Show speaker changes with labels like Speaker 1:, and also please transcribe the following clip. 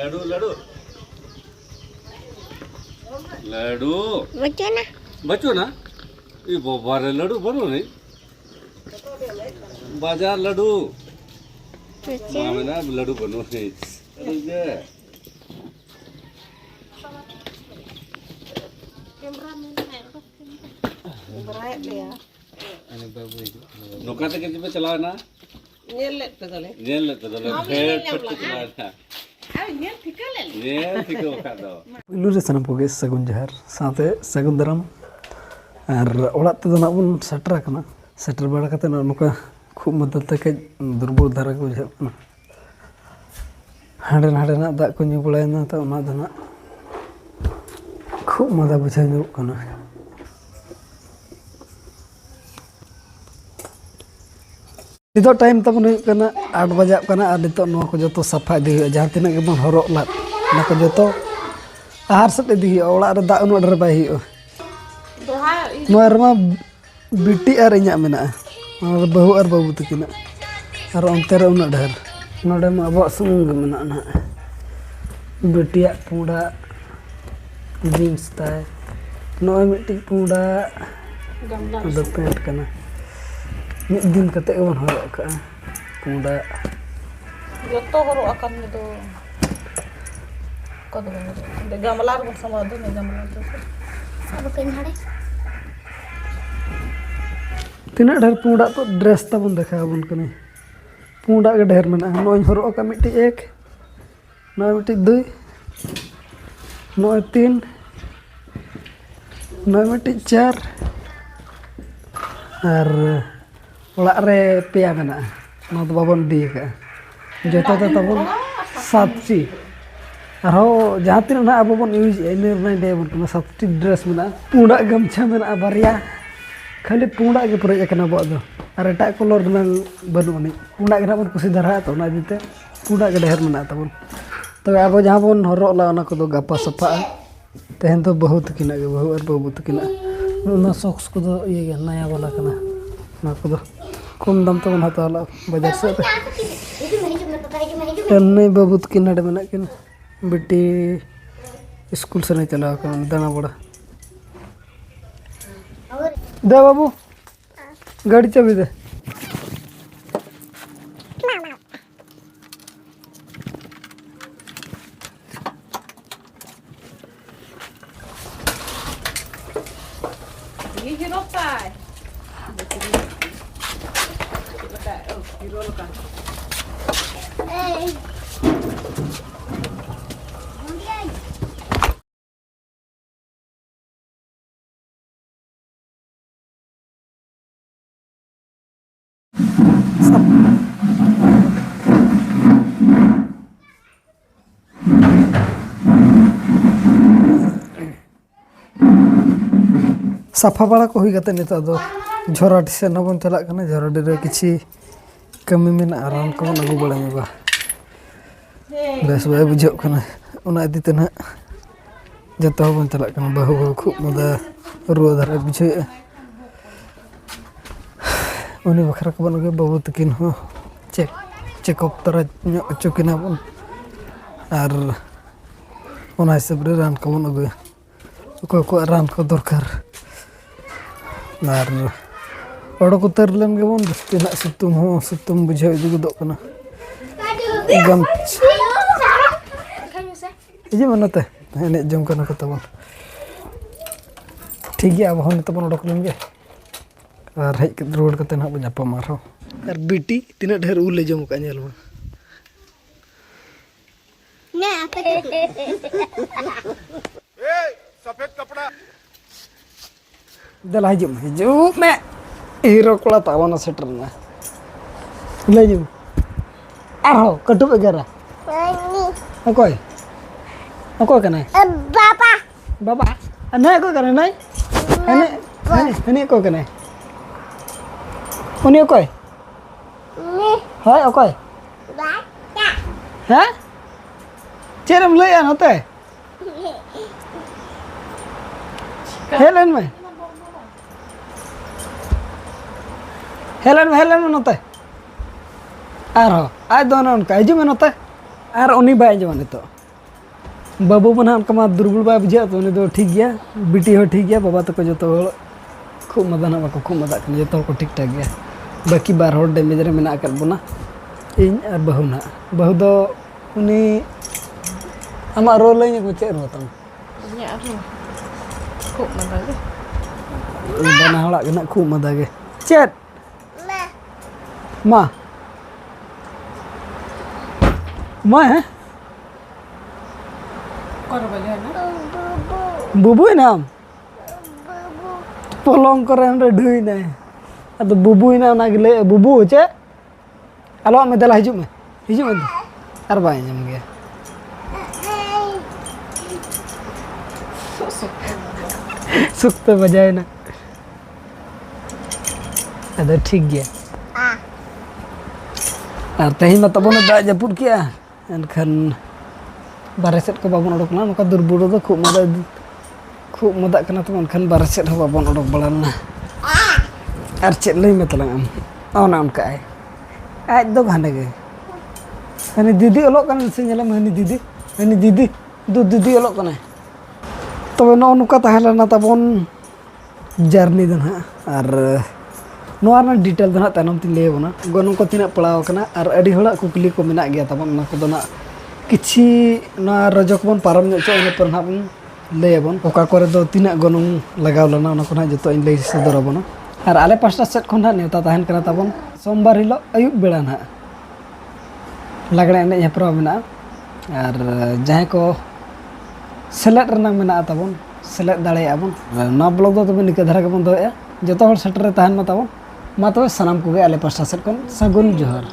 Speaker 1: लड्डू लड्डू लड्डू बच्चों ना ये बारे लड्डू बनो नहीं बाजार लड्डू मामे ना लड्डू बनो नहीं नौका तक कितने पे चला ना
Speaker 2: नेल लेते दले
Speaker 1: फेर फट चला ना
Speaker 2: नेल ठिका ले
Speaker 1: नेल ठिका का दो
Speaker 3: पुलु रे सनम कोगे सगुन जहर साथे सगुन दरम और ओड़ात ते ना बन सेटर कना सेटर बड़ा कते नोका खूब मदद तक दुर्बल धारा को बुझा कना हाडे हाडे ना दाग को न्यू बळाय ना तो ना दना खूब मजा बुझा न्यू कना नितो टाइम तबन हुई कना 8 बजे कना और नितो नो को जतो सफा दी जहां तिना के बन हरो ला ना को जतो आहार सट दी ओड़ा रे दा उन डर बाय हियो नोरमा बिटी और इኛ मेना और बहु और बाबू तकिना और अंतर उन डर नोडे मा अब संग मेना ना बिटिया पूडा जींस ताय नो मिट्टी पूडा गमला पेंट कना मिद दिन कते बन हरो का पूडा
Speaker 2: जतो हरो अकन में तो कद बन गमला रे समाद में गमला तो अब कहीं हड़े
Speaker 3: तीना ढेर पूडा तो ड्रेस तबन देखा बन कने पूडा के ढेर मेना नोय हरो का मिट्टी एक नोय मिट्टी दुई नोय तीन नोय मिट्टी चार और ओड़ा रे पेया मेना ना तो बाबन दी का जतो तो तबन सातटी और जहां तीन ना अब बन यूज इन दे बन सातटी ड्रेस मेना पूडा गमछा मेना बारिया खाली पूडा के पुरे एकना बो दो और एटा कलर ना बनुनी पूडा के ना बन कुसी धरा तो ना दिते पूडा के ढेर मेना तबन तो अब जहां बन हरो ला ना को दो गपा सफा तेहन तो बहुत किना के बहु और बाबू तकिना ना सॉक्स को दो ये नया वाला कना ना को दो कम दाम तो बना ताला बाजार से नहीं बाबू तकिना डे मेना किन बेटी स्कूल से नहीं चला कर दाना बड़ा दे बाबू गाड़ी चाबी दे
Speaker 2: ये हीरो का है हीरो का
Speaker 3: सफा बड़ा को हुई गते नितो दो झोराटी से न बन चला कने झोराटी रे किछि कमी मेना आराम को बन अगु बड़ा मेबा बेस बाय बुझो कने उना इदिते ना जतो बन चला कने बहु खूब मदा रुआ धरा बुझे उनी बखरा को बन बाबू तकिन हो चेकअप तरा चुकिना बन और उना हिसाब रे रान को बन अगु को रान को दरकार और ओडक उतर लेन गे बन तिना सितुम बुझे इदि गदो कना गम इजे मनते एने जम कना को तबन ठीक गया अब हम तबन ओडक लेन गे और हेज के रोड कते ना बजापा मारो और बीटी तिना ढेर उले जम का नेल मा
Speaker 4: ना आपे
Speaker 5: ए सफेद कपड़ा
Speaker 3: दला हिजुम में हीरो कोड़ा तावना सेटर ना ले जू आरो कटु एगारा ओकोय ओको कने
Speaker 4: बाबा
Speaker 3: बाबा अने को कने नहीं अने को कने उनी ओकोय हाय ओकोय
Speaker 4: बाबा
Speaker 3: हैं चेरम ले आ होते हेलन में नोते आर आज दोनों उनका हिजू में नोते और उनी बाय जो नितो बाबू मन हाँ उनका दुर्बल बाय बुझा तो उन्हें तो ठीक गया बिटी हो ठीक गया बाबा तक जो खूब मदा ना बाको खूब मदा जो को ठीक ठाक गया बाकी बार हर डैमेज रे मेना कर बोना इन और बहु ना बहु दो उन्हें आमा रोल लई को चेक रो तम
Speaker 2: Iya tuh. Kok mana lagi?
Speaker 3: बना हड़ा के ना खूब मदा के चेक माँ माँ है
Speaker 2: Kau ada balik na?
Speaker 3: बुबुई नाम पोलोंग करे हमरे ढुई ने अब बुबुई ना ना गिले बुबु चे आलो में दला हिजु में अर बाय जम गया सुक्त बजाए ना अदर ठीक गया और तही में तब दा जपुर किया एनखान बारे सेट को बाबन उडक ना नका दुर्बुड़ो दो खूब मदा कना तो एनखान बारे सेट हो बाबन उडक बड़ाना और चेक लई में तलांग आना उनका आज दो घाने गए हनी दीदी ओलोक कन से नेलम हनी दीदी दो दीदी ओलोक कना तब नो नुका ताहलेना तबन जर्नी दन और नोआ ना डिटेल दन तानम ती ले बना गनम को तिना पड़ाव कना और अडी होड़ा कुकली को मेना गया तबन ना को दना किछि ना रजक बन पारम नो इन पर ना बन ले बन ओका करे दो तिना गनम लगाव लना ना को ना जतो इन ले सदर बना और आले पास्टा सेट खन ना नेता ताहन कना तबन सोमवार हिलो अयुब बेड़ा ना लगड़ा एने हेपरा मेना और जहां को सेलेट रनांग मेना तबन सेलेट दाड़े आबन ना ब्लॉग दो तबे निके धरा के बन दोया जतो हर सेटर ताहन मा तबन मा तबे सनाम को गे आले पास्टा सेट खन सगुन जोहर।